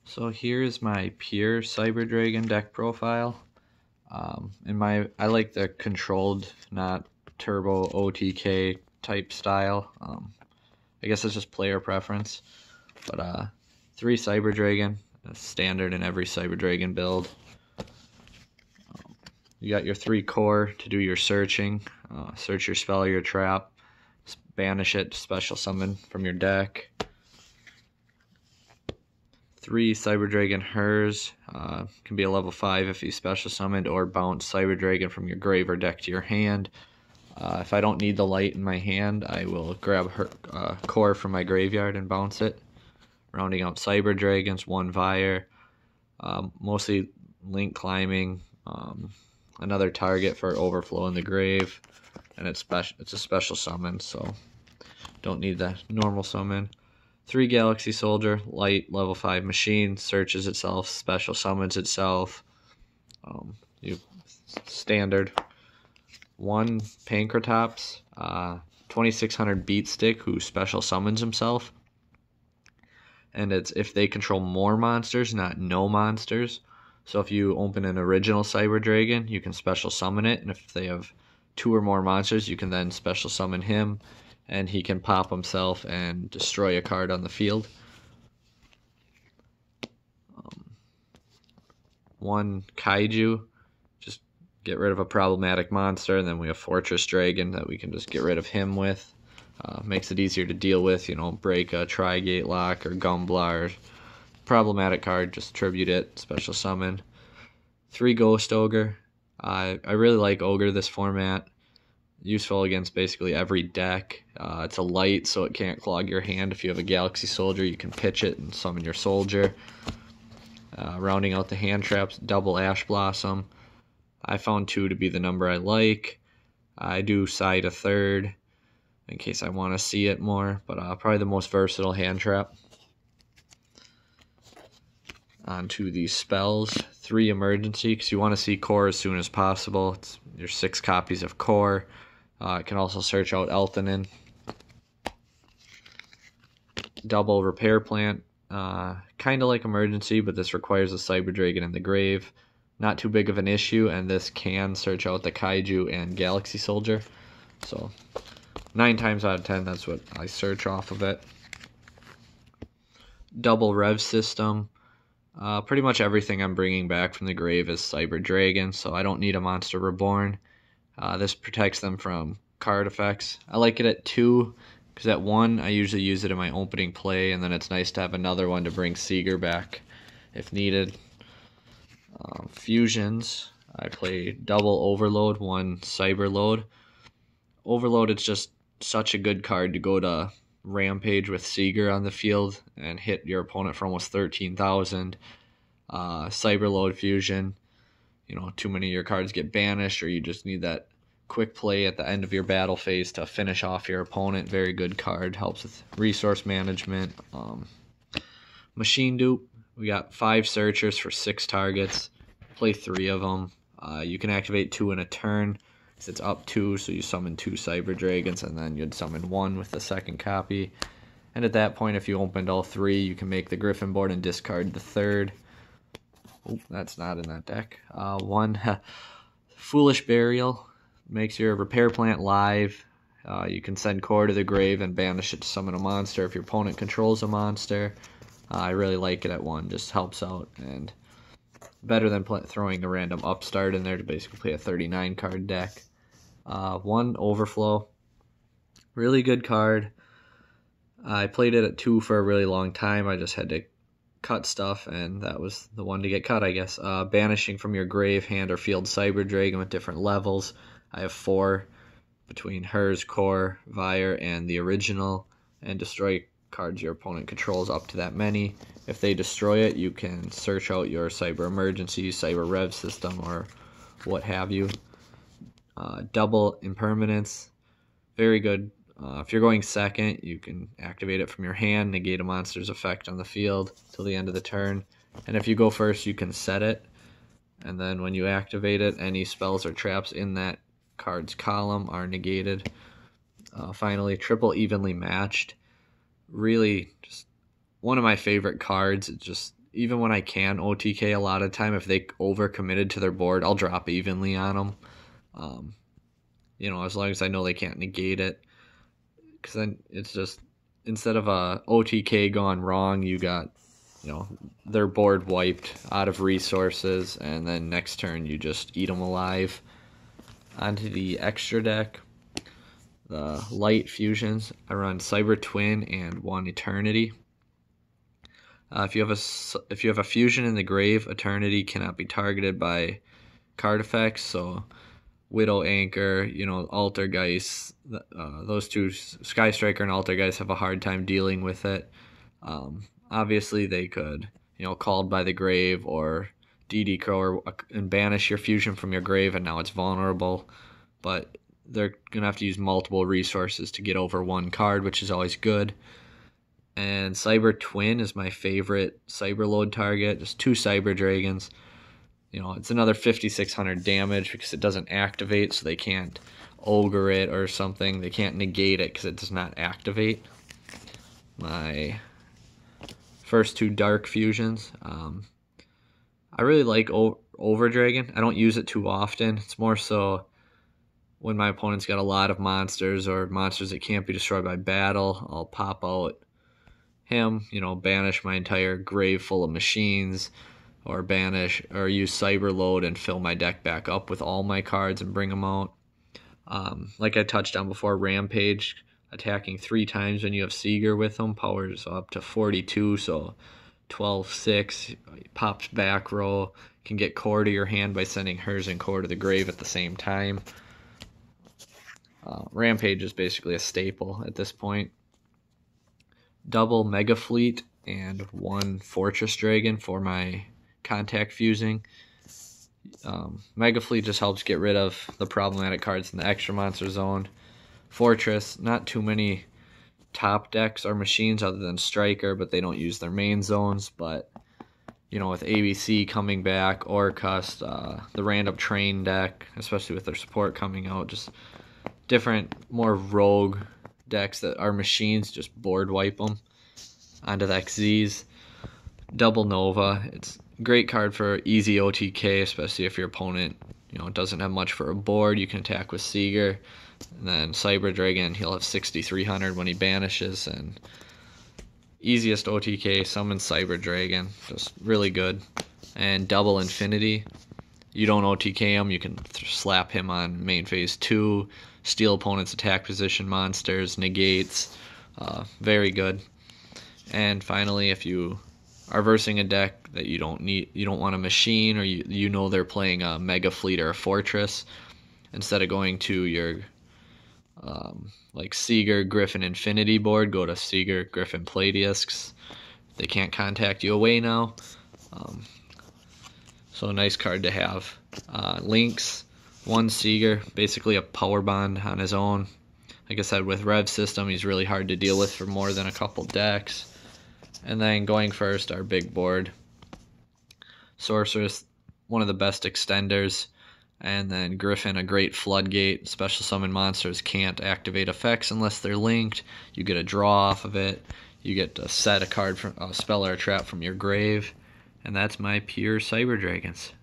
So here's my pure Cyber Dragon deck profile. I like the controlled, not turbo OTK type style. I guess it's just player preference. But 3 Cyber Dragon, standard in every Cyber Dragon build. You got your 3 core to do your searching. Search your spell or your trap. Banish it, special summon from your deck. 3 Cyber Dragon Hers, can be a level 5 if you special summoned, or bounce Cyber Dragon from your grave or deck to your hand. If I don't need the light in my hand, I will grab her core from my graveyard and bounce it. Rounding out Cyber Dragons, 1 Vire, mostly link climbing, another target for overflow in the grave, and it's a special summon, so don't need the normal summon. 3 Galaxy Soldier, light, level 5 machine, searches itself, special summons itself. Standard. 1 Pancratops, 2600 Beat Stick, who special summons himself. And it's if they control more monsters, not no monsters. So if you open an original Cyber Dragon, you can special summon it, and if they have 2 or more monsters, you can then special summon him, and he can pop himself and destroy a card on the field. 1 Kaiju, just get rid of a problematic monster, and then we have Fortress Dragon that we can just get rid of him with. Makes it easier to deal with, break a Tri-Gate Lock or Gumblar. Problematic card, just tribute it, special summon. 3 Ghost Ogre. I really like Ogre this format. Useful against basically every deck. It's a light, so it can't clog your hand. If you have a Galaxy Soldier, you can pitch it and summon your soldier. Rounding out the hand traps, double Ash Blossom. I found 2 to be the number I like. I do side a 3rd in case I want to see it more, but probably the most versatile hand trap. Onto the spells. 3 Emergency, because you want to see core as soon as possible. It's your 6 copies of core. It can also search out Elthanin. Double Repair Plant, kind of like Emergency, but this requires a Cyber Dragon in the grave. Not too big of an issue, and this can search out the Kaiju and Galaxy Soldier. So 9 times out of 10, that's what I search off of it. Double Rev System. Pretty much everything I'm bringing back from the grave is Cyber Dragon, so I don't need a Monster Reborn. This protects them from card effects. I like it at 2, because at 1, I usually use it in my opening play, and then it's nice to have another one to bring Seeger back if needed. Fusions. I play double Overload, 1 Cyber Load. Overload, it's just such a good card to go to Rampage with Seeger on the field and hit your opponent for almost 13,000. Cyber Load Fusion. Too many of your cards get banished, or you just need that quick play at the end of your battle phase to finish off your opponent. Very good card. Helps with resource management. Machine Dupe. We got 5 searchers for 6 targets. Play 3 of them. You can activate 2 in a turn. It's up 2, so you summon 2 Cyber Dragons, and then you'd summon 1 with the second copy. And at that point, if you opened all 3, you can make the Griffin board and discard the 3rd. Oh, that's not in that deck. 1 Foolish Burial makes your Repair Plant live. You can send core to the grave and banish it to summon a monster if your opponent controls a monster. I really like it at 1, just helps out, and better than throwing a random upstart in there to basically play a 39 card deck. 1 Overflow, really good card. I played it at 2 for a really long time. I just had to cut stuff, and that was the one to get cut, I guess. Banishing from your grave, hand, or field Cyber Dragon with different levels. I have 4 between Hers, Core, Vire, and the original, and destroy cards your opponent controls up to that many. If they destroy it, you can search out your Cyber Emergency, Cyber Rev System, or what have you. Double Impermanence, very good. If you're going second, you can activate it from your hand, negate a monster's effect on the field till the end of the turn. And if you go first, you can set it, and then when you activate it, any spells or traps in that card's column are negated. Finally, Triple Evenly Matched. Really just one of my favorite cards. even when I can OTK, a lot of time, if they overcommitted to their board, I'll drop evenly on them. As long as I know they can't negate it. Because then it's just, instead of a OTK gone wrong, you got, their board wiped out of resources, and then next turn you just eat them alive. Onto the extra deck, the light fusions. I run Cyber Twin and one Eternity. If you have a fusion in the grave, Eternity cannot be targeted by card effects. So Widow Anchor, Altergeist, those two, Sky Striker and Altergeist, have a hard time dealing with it. Obviously, they could, Called by the Grave or DD Crow and banish your fusion from your grave, and now it's vulnerable. But they're going to have to use multiple resources to get over one card, which is always good. And Cyber Twin is my favorite Cyberload target. Just 2 Cyber Dragons. It's another 5,600 damage because it doesn't activate, so they can't ogre it or something. They can't negate it because it does not activate. My first 2 Dark Fusions. I really like Over Dragon. I don't use it too often. It's more so when my opponent's got a lot of monsters or monsters that can't be destroyed by battle. I'll pop out him, banish my entire grave full of machines, or banish or use Cyberload and fill my deck back up with all my cards and bring them out. Like I touched on before, Rampage, attacking 3 times when you have Seeger with them, powers up to 42, so 12-6, pops back row, can get core to your hand by sending hers and core to the grave at the same time. Rampage is basically a staple at this point. Double Mega Fleet and 1 Fortress Dragon for my contact fusing. Mega Fleet just helps get rid of the problematic cards in the extra monster zone. Fortress, not too many top decks or machines other than Striker, but they don't use their main zones. But with ABC coming back, Orcust, the random train deck, especially with their support coming out, just different, more rogue decks that are machines, just board wipe them onto the XZs. Double Nova, it's a great card for easy OTK, especially if your opponent doesn't have much for a board. You can attack with Seeger, and then Cyber Dragon, he'll have 6,300 when he banishes, and easiest OTK, summon Cyber Dragon, just really good. And Double Infinity, you don't OTK him, you can slap him on main phase 2, steal opponent's attack position monsters, negates, very good. And finally, if you are versing a deck that you don't want a machine, or you they're playing a Mega Fleet or a Fortress, instead of going to your like Seeger Griffin Infinity board, go to Seeger Griffin Playdiscs. They can't contact you away now. So a nice card to have. Lynx, 1 Seeger, basically a power bond on his own. Like I said, with Rev System, he's really hard to deal with for more than a couple decks. And then going first, our big board. Sorceress, one of the best extenders. And then Griffin, a great floodgate. Special summon monsters can't activate effects unless they're linked. You get a draw off of it. You get to set a card from a spell or a trap from your grave. And that's my pure Cyber Dragons.